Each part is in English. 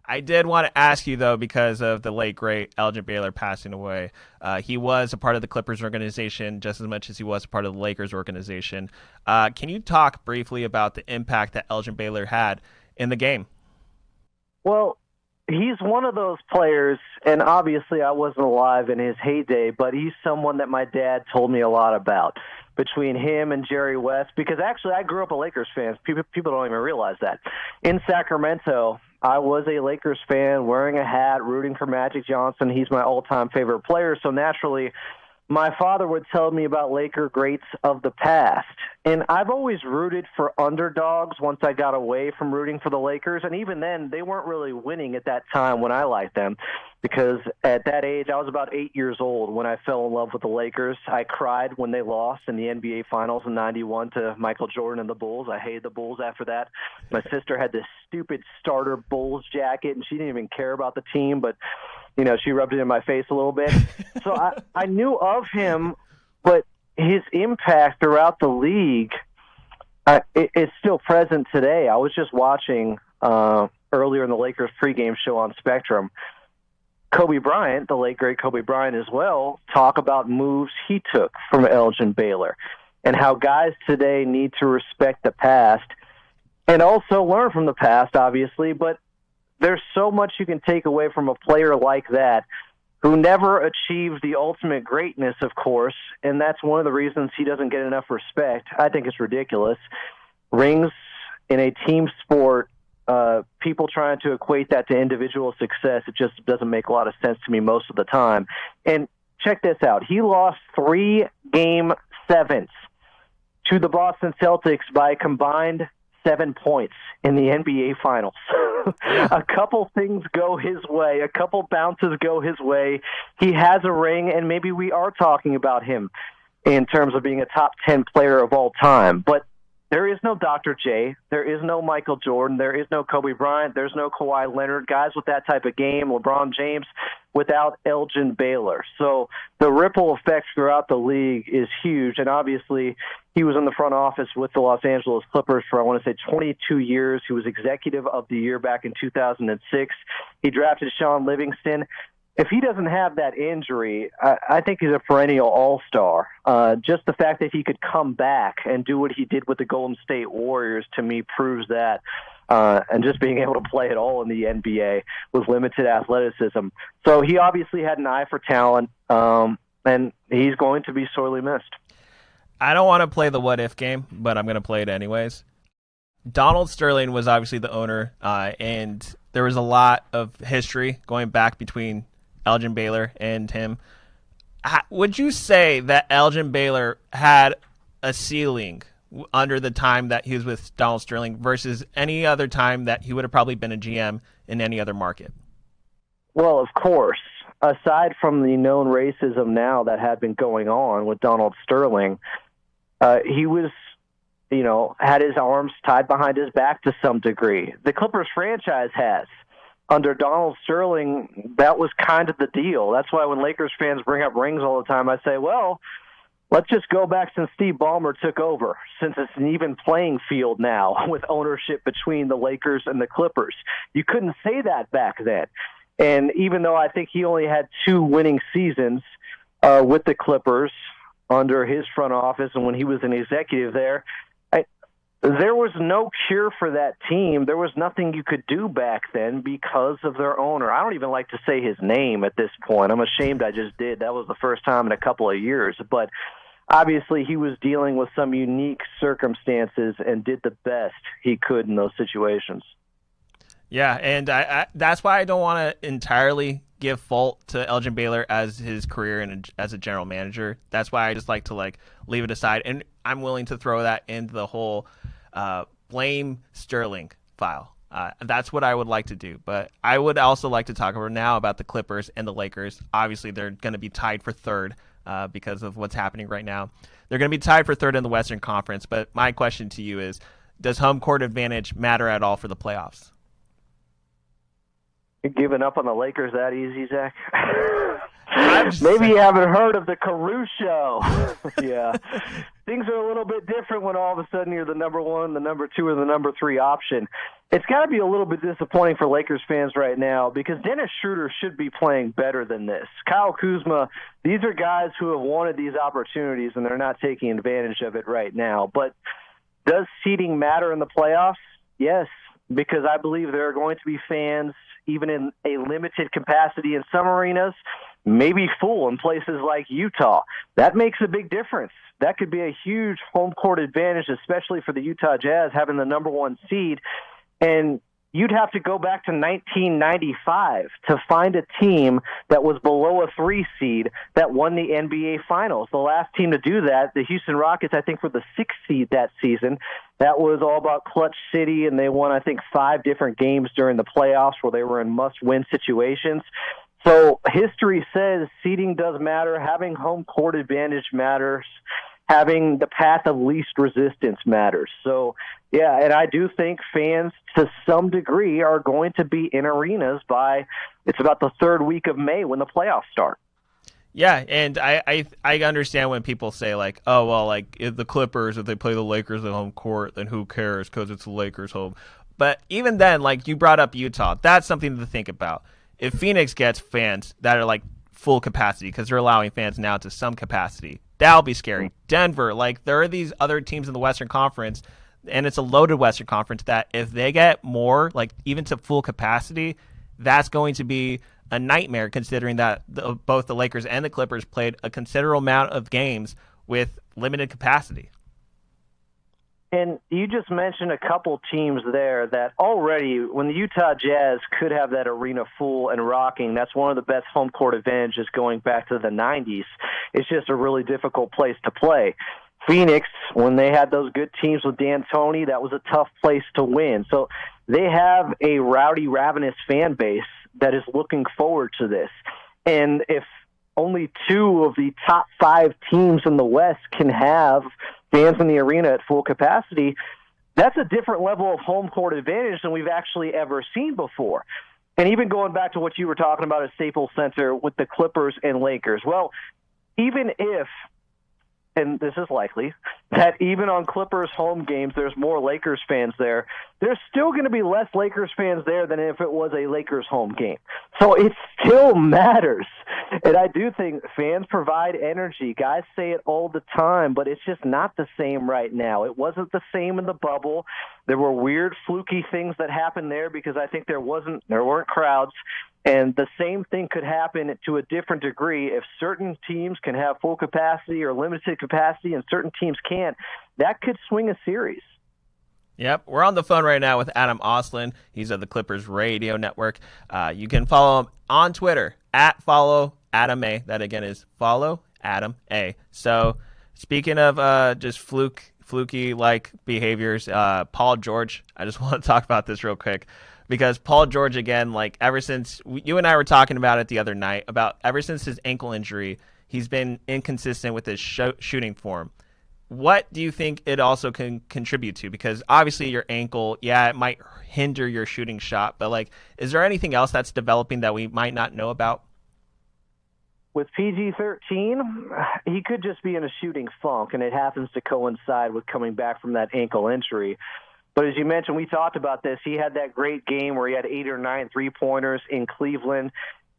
I did want to ask you, though, because of the late, great Elgin Baylor passing away. He was a part of the Clippers organization just as much as he was a part of the Lakers organization. Can you talk briefly about the impact that Elgin Baylor had in the game? Well, he's one of those players, and obviously I wasn't alive in his heyday, but he's someone that my dad told me a lot about. Between him and Jerry West, because actually I grew up a Lakers fan. People don't even realize that. In Sacramento, I was a Lakers fan, wearing a hat, rooting for Magic Johnson. He's my all-time favorite player, so naturally my father would tell me about Laker greats of the past. And I've always rooted for underdogs once I got away from rooting for the Lakers. And even then, they weren't really winning at that time when I liked them, because at that age, I was about 8 years old when I fell in love with the Lakers. I cried when they lost in the NBA Finals in '91 to Michael Jordan and the Bulls. I hated the Bulls after that. My sister had this stupid starter Bulls jacket, and she didn't even care about the team, but she rubbed it in my face a little bit. So I knew of him, but his impact throughout the league is still present today. I was just watching earlier in the Lakers pregame show on Spectrum, Kobe Bryant, the late great Kobe Bryant as well, talk about moves he took from Elgin Baylor and how guys today need to respect the past and also learn from the past, obviously, but there's so much you can take away from a player like that who never achieved the ultimate greatness, of course, and that's one of the reasons he doesn't get enough respect. I think it's ridiculous. Rings in a team sport, people trying to equate that to individual success, it just doesn't make a lot of sense to me most of the time. And check this out. He lost 3 Game 7s to the Boston Celtics by a combined 7 points in the NBA Finals. A couple things go his way. A couple bounces go his way. He has a ring, and maybe we are talking about him in terms of being a top 10 player of all time. But there is no Dr. J. There is no Michael Jordan. There is no Kobe Bryant. There's no Kawhi Leonard. Guys with that type of game, LeBron James, without Elgin Baylor. So the ripple effect throughout the league is huge. And obviously, he was in the front office with the Los Angeles Clippers for, I want to say, 22 years. He was executive of the year back in 2006. He drafted Sean Livingston. If he doesn't have that injury, I think he's a perennial all-star. Just the fact that he could come back and do what he did with the Golden State Warriors, to me, proves that. And just being able to play at all in the NBA with limited athleticism. So he obviously had an eye for talent, and he's going to be sorely missed. I don't want to play the what-if game, but I'm going to play it anyways. Donald Sterling was obviously the owner, and there was a lot of history going back between Elgin Baylor and him. Would you say that Elgin Baylor had a ceiling under the time that he was with Donald Sterling versus any other time that he would have probably been a GM in any other market? Well, of course. Aside from the known racism now that had been going on with Donald Sterling, he was, had his arms tied behind his back to some degree. The Clippers franchise has. Under Donald Sterling, that was kind of the deal. That's why when Lakers fans bring up rings all the time, I say, well, let's just go back since Steve Ballmer took over, since it's an even playing field now with ownership between the Lakers and the Clippers. You couldn't say that back then. And even though I think he only had 2 winning seasons with the Clippers under his front office and when he was an executive there, there was no cure for that team. There was nothing you could do back then because of their owner. I don't even like to say his name at this point. I'm ashamed I just did. That was the first time in a couple of years. But obviously he was dealing with some unique circumstances and did the best he could in those situations. Yeah, and I that's why I don't want to entirely give fault to Elgin Baylor as his career and as a general manager. That's why I just like to leave it aside. And I'm willing to throw that into the whole blame Sterling file. That's what I would like to do. But I would also like to talk about the Clippers and the Lakers. Obviously, they're going to be tied for third because of what's happening right now. They're going to be tied for third in the Western Conference. But my question to you is, does home court advantage matter at all for the playoffs? You giving up on the Lakers that easy, Zach? Maybe you haven't heard of the Caruso. Yeah. Things are a little bit different when all of a sudden you're the number one, the number two, or the number three option. It's got to be a little bit disappointing for Lakers fans right now because Dennis Schroeder should be playing better than this. Kyle Kuzma, these are guys who have wanted these opportunities, and they're not taking advantage of it right now. But does seeding matter in the playoffs? Yes, because I believe there are going to be fans, even in a limited capacity in some arenas, maybe full in places like Utah. That makes a big difference. That could be a huge home court advantage, especially for the Utah Jazz having the number one seed. And you'd have to go back to 1995 to find a team that was below a 3 seed that won the NBA Finals. The last team to do that, the Houston Rockets, I think, were the 6th seed that season. That was all about clutch city, and they won, I think, 5 different games during the playoffs where they were in must-win situations. So history says seeding does matter. Having home court advantage matters. Having the path of least resistance matters. So, yeah, and I do think fans to some degree are going to be in arenas by it's about the 3rd week of May when the playoffs start. Yeah, and I understand when people say, like, oh, well, like, if the Clippers, if they play the Lakers at home court, then who cares because it's the Lakers' home. But even then, like, you brought up Utah. That's something to think about. If Phoenix gets fans that are, like, full capacity because they're allowing fans now to some capacity, that'll be scary. Denver, like, there are these other teams in the Western Conference, and it's a loaded Western Conference, that if they get more, like, even to full capacity, that's going to be a nightmare considering that both the Lakers and the Clippers played a considerable amount of games with limited capacity. And you just mentioned a couple teams there that already, when the Utah Jazz could have that arena full and rocking, that's one of the best home court advantages going back to the 90s. It's just a really difficult place to play. Phoenix, when they had those good teams with D'Antoni, that was a tough place to win. So they have a rowdy, ravenous fan base that is looking forward to this. And if only 2 of the top 5 teams in the West can have fans in the arena at full capacity, that's a different level of home court advantage than we've actually ever seen before. And even going back to what you were talking about at Staples Center with the Clippers and Lakers, well, even if, and this is likely, that even on Clippers home games there's more Lakers fans there, there's still going to be less Lakers fans there than if it was a Lakers home game. So it still matters. And I do think fans provide energy. Guys say it all the time, but it's just not the same right now. It wasn't the same in the bubble. There were weird, fluky things that happened there because I think there weren't crowds. And the same thing could happen to a different degree if certain teams can have full capacity or limited capacity and certain teams can't. That could swing a series. Yep, we're on the phone right now with Adam Auslund. He's of the Clippers Radio Network. You can follow him on Twitter at follow Adam A. That again is follow Adam A. So speaking of just fluky like behaviors, Paul George. I just want to talk about this real quick. Because Paul George, again, like ever since you and I were talking about it the other night, about ever since his ankle injury, he's been inconsistent with his shooting form. What do you think it also can contribute to? Because obviously your ankle, yeah, it might hinder your shooting shot, but like, is there anything else that's developing that we might not know about? With PG-13, he could just be in a shooting funk, and it happens to coincide with coming back from that ankle injury. But as you mentioned, we talked about this. He had that great game where he had 8 or 9 3-pointers in Cleveland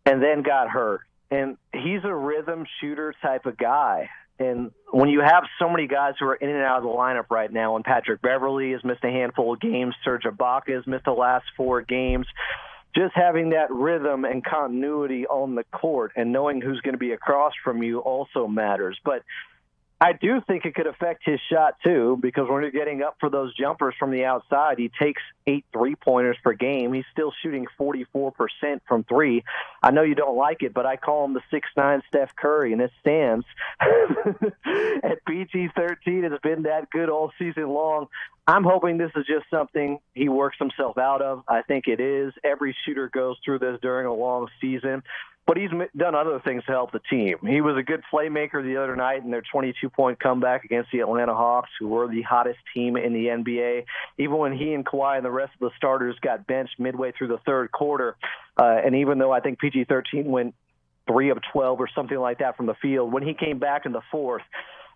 and then got hurt. And he's a rhythm shooter type of guy. And when you have so many guys who are in and out of the lineup right now, and Patrick Beverley has missed a handful of games, Serge Ibaka has missed the last 4 games, just having that rhythm and continuity on the court and knowing who's going to be across from you also matters. But I do think it could affect his shot, too, because when you're getting up for those jumpers from the outside, he takes 8 3-pointers per game. He's still shooting 44% from 3. I know you don't like it, but I call him the 6'9" Steph Curry, and it stands. At PG-13, it's been that good all season long. I'm hoping this is just something he works himself out of. I think it is. Every shooter goes through this during a long season. But he's done other things to help the team. He was a good playmaker the other night in their 22-point comeback against the Atlanta Hawks, who were the hottest team in the NBA, even when he and Kawhi and the rest of the starters got benched midway through the third quarter. And even though I think PG-13 went 3 of 12 or something like that from the field, when he came back in the fourth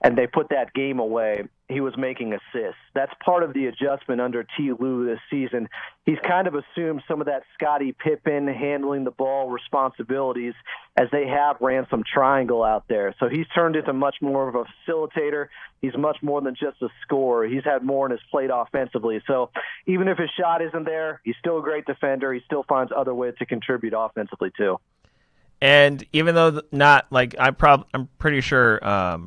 and they put that game away, he was making assists. That's part of the adjustment under T. Lue this season. He's kind of assumed some of that Scottie Pippen handling the ball responsibilities as they have ran some triangle out there. So he's turned into much more of a facilitator. He's much more than just a scorer. He's had more in his plate offensively. So even if his shot isn't there, he's still a great defender. He still finds other ways to contribute offensively too. And even though not like I'm pretty sure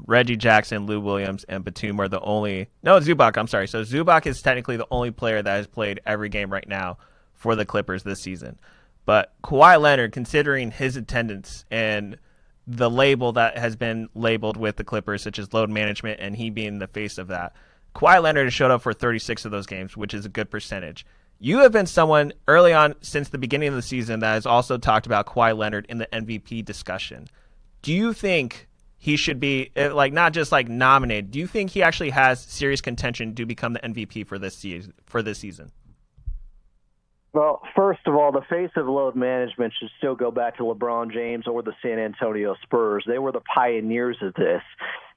Reggie Jackson, Lou Williams, and Batum are the only Zubac. I'm sorry. So Zubac is technically the only player that has played every game right now for the Clippers this season. But Kawhi Leonard, considering his attendance and the label that has been labeled with the Clippers, such as load management, and he being the face of that, Kawhi Leonard has showed up for 36 of those games, which is a good percentage. You have been someone early on since the beginning of the season that has also talked about Kawhi Leonard in the MVP discussion. Do you think he should be not just nominated? Do you think he actually has serious contention to become the MVP for this season? Well, first of all, the face of load management should still go back to LeBron James or the San Antonio Spurs. They were the pioneers of this.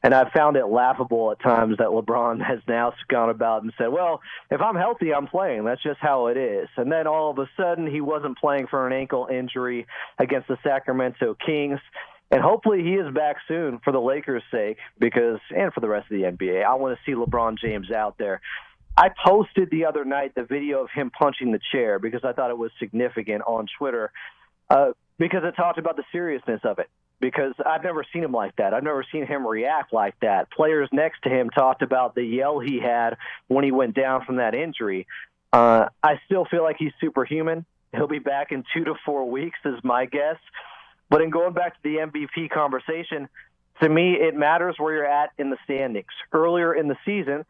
And I've found it laughable at times that LeBron has now gone about and said, well, if I'm healthy, I'm playing. That's just how it is. And then all of a sudden he wasn't playing for an ankle injury against the Sacramento Kings. And hopefully he is back soon for the Lakers' sake and for the rest of the NBA. I want to see LeBron James out there. I posted the other night the video of him punching the chair because I thought it was significant on Twitter because it talked about the seriousness of it. Because I've never seen him like that. I've never seen him react like that. Players next to him talked about the yell he had when he went down from that injury. I still feel like he's superhuman. He'll be back in 2 to 4 weeks is my guess. But in going back to the MVP conversation, to me, it matters where you're at in the standings. Earlier in the season,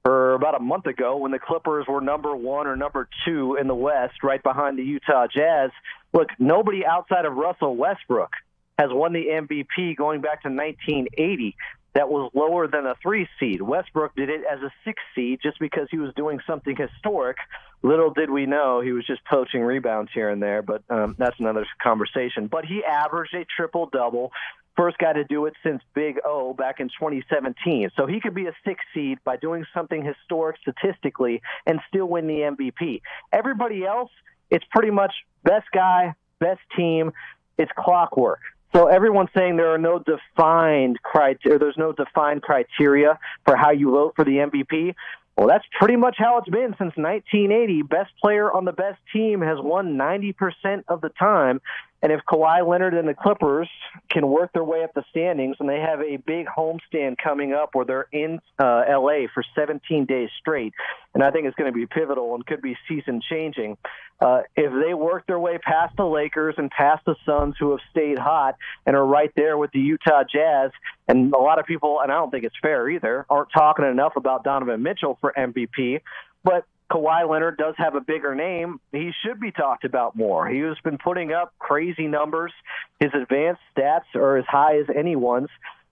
or about a month ago, when the Clippers were number 1 or number 2 in the West, right behind the Utah Jazz, look, nobody outside of Russell Westbrook has won the MVP going back to 1980. That was lower than a 3 seed. Westbrook did it as a 6 seed just because he was doing something historic. Little did we know he was just poaching rebounds here and there, but that's another conversation. But he averaged a triple-double. First guy to do it since Big O back in 2017. So he could be a 6 seed by doing something historic statistically and still win the MVP. Everybody else, it's pretty much best guy, best team. It's clockwork. So everyone's saying there's no defined criteria for how you vote for the MVP. Well, that's pretty much how it's been since 1980. Best player on the best team has won 90% of the time. And if Kawhi Leonard and the Clippers can work their way up the standings, and they have a big homestand coming up where they're in L.A. for 17 days straight, and I think it's going to be pivotal and could be season-changing. If they work their way past the Lakers and past the Suns, who have stayed hot and are right there with the Utah Jazz, and a lot of people, and I don't think it's fair either, aren't talking enough about Donovan Mitchell for MVP, but Kawhi Leonard does have a bigger name. He should be talked about more. He has been putting up crazy numbers. His advanced stats are as high as anyone's,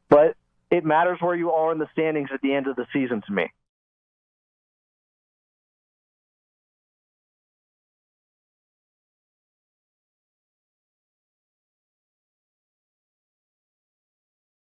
but it matters where you are in the standings at the end of the season to me.